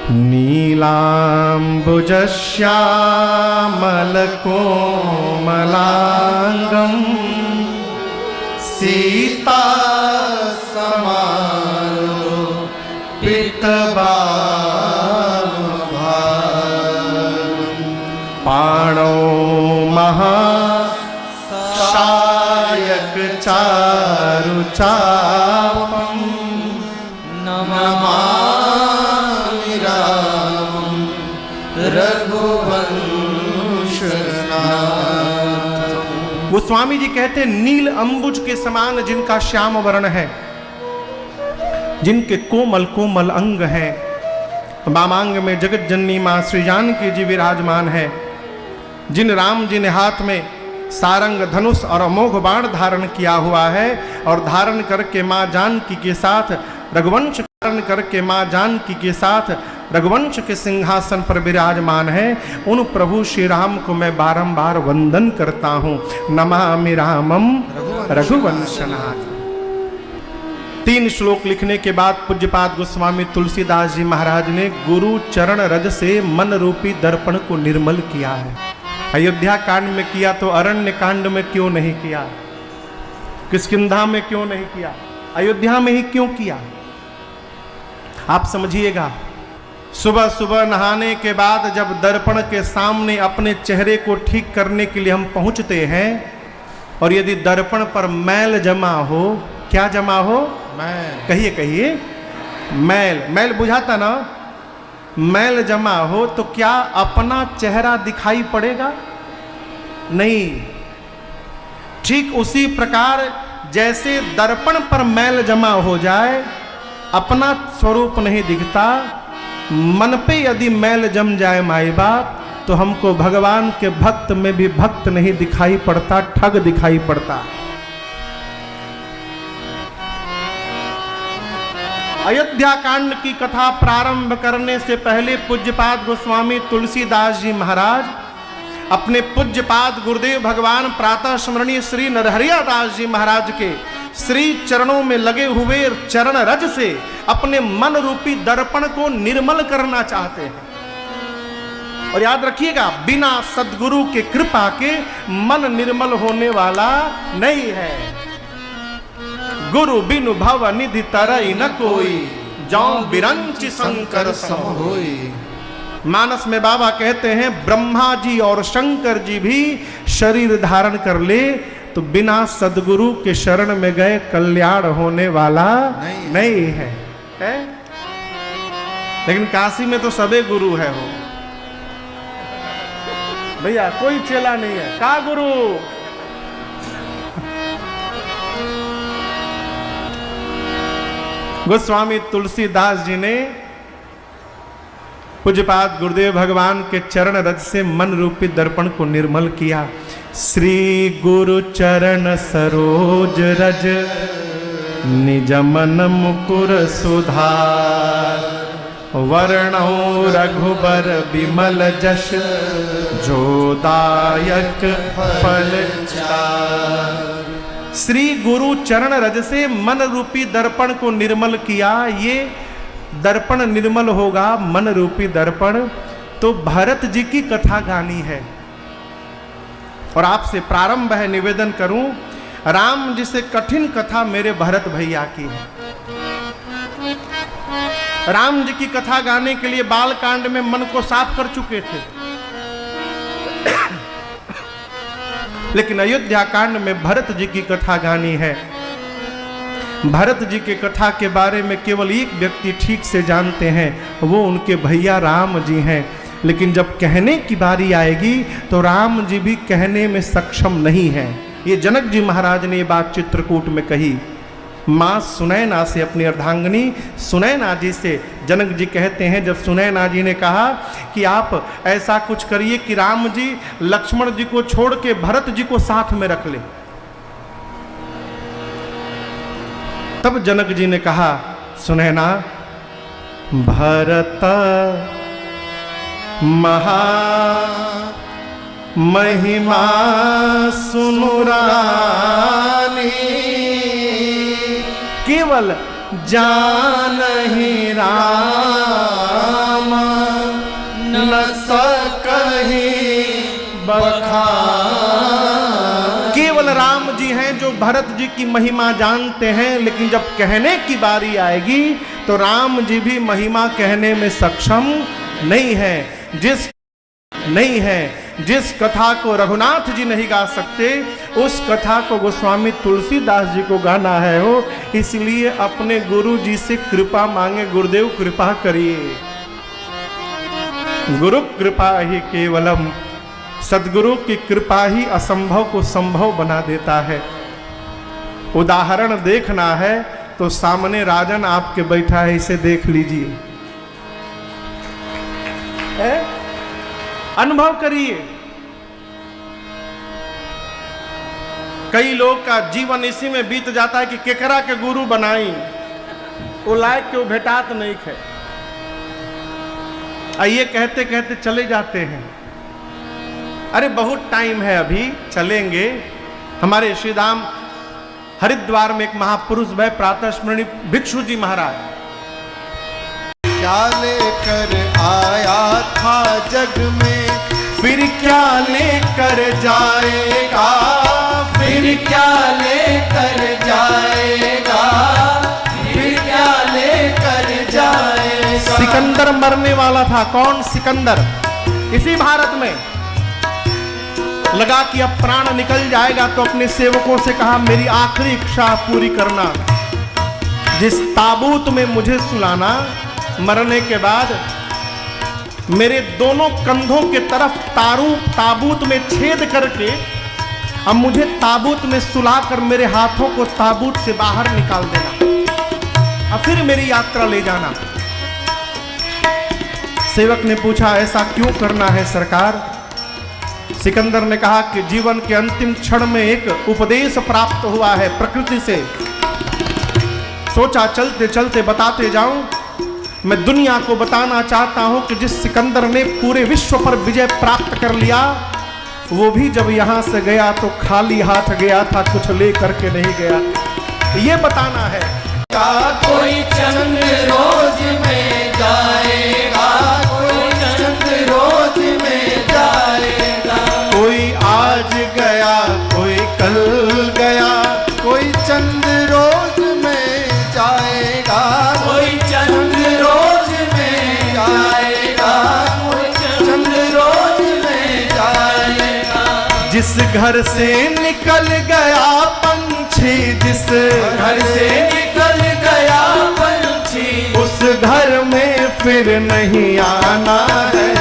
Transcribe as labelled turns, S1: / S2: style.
S1: नीलाम्बुजश्यामलकोमलाङ्गं सीता समानो पितबालभागं पाणौ महासायक चारुचापं नमामि रामं रघुवंशनाथं।
S2: गोस्वामी जी कहते हैं नील अंबुज के समान जिनका श्याम वर्ण है, जिनके कोमल कोमल अंग हैं, वामांग में जगत जननी मां श्री जानकी जी विराजमान है, जिन राम जी ने हाथ में सारंग धनुष और अमोघ बाण धारण किया हुआ है और धारण करके मां जानकी के साथ रघुवंश धारण करके मां जानकी के साथ रघुवंश के सिंहासन पर विराजमान है, उन प्रभु श्री राम को मैं बारंबार वंदन करता हूँ। नमामि रामम रघुवंशनाथ। 3 श्लोक लिखने के बाद पूज्यपाद गोस्वामी तुलसीदास जी महाराज ने गुरु चरण रज से मन रूपी दर्पण को निर्मल किया है। अयोध्या कांड में किया तो अरण्य कांड में क्यों नहीं किया? किष्किंधा में क्यों नहीं किया? अयोध्या में ही क्यों किया? आप समझिएगा। सुबह सुबह नहाने के बाद जब दर्पण के सामने अपने चेहरे को ठीक करने के लिए हम पहुंचते हैं और यदि दर्पण पर मैल जमा हो, क्या जमा हो? मैल। कहिए कहिए, मैल। मैल बुझाता ना? मैल जमा हो तो क्या अपना चेहरा दिखाई पड़ेगा? नहीं। ठीक उसी प्रकार जैसे दर्पण पर मैल जमा हो जाए, अपना स्वरूप नहीं दिखता, मन पे यदि मैल जम जाए माई बाप, तो हमको भगवान के भक्त में भी भक्त नहीं दिखाई पड़ता, ठग दिखाई पड़ता। अयोध्या कांड की कथा प्रारंभ करने से पहले पूज्यपाद गोस्वामी तुलसीदास जी महाराज अपने पूज्यपाद गुरुदेव भगवान प्रातः स्मरणीय श्री नरहरिया दास जी महाराज के श्री चरणों में लगे हुए चरण रज से अपने मन रूपी दर्पण को निर्मल करना चाहते हैं। और याद रखिएगा, बिना सद्गुरु के कृपा के मन निर्मल होने वाला नहीं है। गुरु बिनु भव निधि तरई न कोई, जौं बिरंचि शंकर सम होई। मानस में बाबा कहते हैं ब्रह्मा जी और शंकर जी भी शरीर धारण कर ले तो बिना सदगुरु के शरण में गए कल्याण होने वाला नहीं है? लेकिन काशी में तो सबे गुरु है हो भैया, कोई चेला नहीं है। का गुरु? गोस्वामी तुलसीदास जी ने पूज्यपाद गुरुदेव भगवान के चरण रज से मन रूपी दर्पण को निर्मल किया। श्री गुरु चरण सरोज रज निज मन मुकुर सुधार, वर्णौ रघुबर विमल जश जोदायक फल चार। श्री गुरु चरण रज से मन रूपी दर्पण को निर्मल किया। ये दर्पण निर्मल होगा, मन रूपी दर्पण, तो भरत जी की कथा गानी है। और आपसे प्रारंभ है, निवेदन करूं, राम जी से कठिन कथा मेरे भरत भैया की है। राम जी की कथा गाने के लिए बाल कांड में मन को साफ कर चुके थे, लेकिन अयोध्या कांड में भरत जी की कथा गानी है। भरत जी के कथा के बारे में केवल एक व्यक्ति ठीक से जानते हैं, वो उनके भैया राम जी हैं। लेकिन जब कहने की बारी आएगी तो राम जी भी कहने में सक्षम नहीं हैं। ये जनक जी महाराज ने ये बात चित्रकूट में कही। माँ सुनैना से, अपनी अर्धांगिनी सुनैना जी से जनक जी कहते हैं, जब सुनैना जी ने कहा कि आप ऐसा कुछ करिए कि राम जी लक्ष्मण जी को छोड़ के भरत जी को साथ में रख ले, तब जनक जी ने कहा, सुनैना, भरत महा महिमा सुनुरानी, केवल जानहि राम
S1: हाँ।
S2: केवल राम जी हैं जो भरत जी की महिमा जानते हैं, लेकिन जब कहने की बारी आएगी तो राम जी भी महिमा कहने में सक्षम नहीं है। जिस कथा को रघुनाथ जी नहीं गा सकते, उस कथा को गोस्वामी तुलसीदास जी को गाना है हो, इसलिए अपने गुरु जी से कृपा मांगे, गुरुदेव कृपा करिए। गुरु कृपा ही केवलम, सदगुरु की कृपा ही असंभव को संभव बना देता है। उदाहरण देखना है तो सामने राजन आपके बैठा है, इसे देख लीजिए, अनुभव करिए। कई लोग का जीवन इसी में बीत जाता है कि केकरा के गुरु बनाई, वो लायक क्यों भेटात नहीं है, आइए कहते कहते चले जाते हैं। अरे बहुत टाइम है, अभी चलेंगे। हमारे श्रीधाम हरिद्वार में एक महापुरुष भय प्रातः स्मरणीय भिक्षु जी महाराज,
S1: क्या लेकर आया था जग में,
S2: फिर क्या लेकर जाएगा,
S1: फिर क्या लेकर जाएगा, फिर क्या लेकर जाएगा।
S2: सिकंदर मरने वाला था। कौन सिकंदर? इसी भारत में लगा कि अब प्राण निकल जाएगा, तो अपने सेवकों से कहा मेरी आखिरी इच्छा पूरी करना, जिस ताबूत में मुझे सुलाना, मरने के बाद मेरे दोनों कंधों के तरफ ताबूत में छेद करके अब मुझे ताबूत में सुलाकर मेरे हाथों को ताबूत से बाहर निकाल देना, और फिर मेरी यात्रा ले जाना। सेवक ने पूछा ऐसा क्यों करना है सरकार? सिकंदर ने कहा कि जीवन के अंतिम क्षण में एक उपदेश प्राप्त हुआ है प्रकृति से, सोचा चलते चलते बताते जाऊं। मैं दुनिया को बताना चाहता हूं कि जिस सिकंदर ने पूरे विश्व पर विजय प्राप्त कर लिया, वो भी जब यहां से गया तो खाली हाथ गया था, कुछ ले करके नहीं गया। ये बताना है।
S1: का कोई चंद रोज में जाएगा, कोई चंद रोज में जाएगा,
S2: कोई आज गया कोई कल गया,
S1: कोई चंद रोज में जाएगा, कोई चंद रोज में जाएगा, कोई चंद रोज में जाएगा।
S2: जिस घर से निकल गया पंछी, जिस
S1: घर से निकल गया पंछी,
S2: उस घर में फिर नहीं आना है।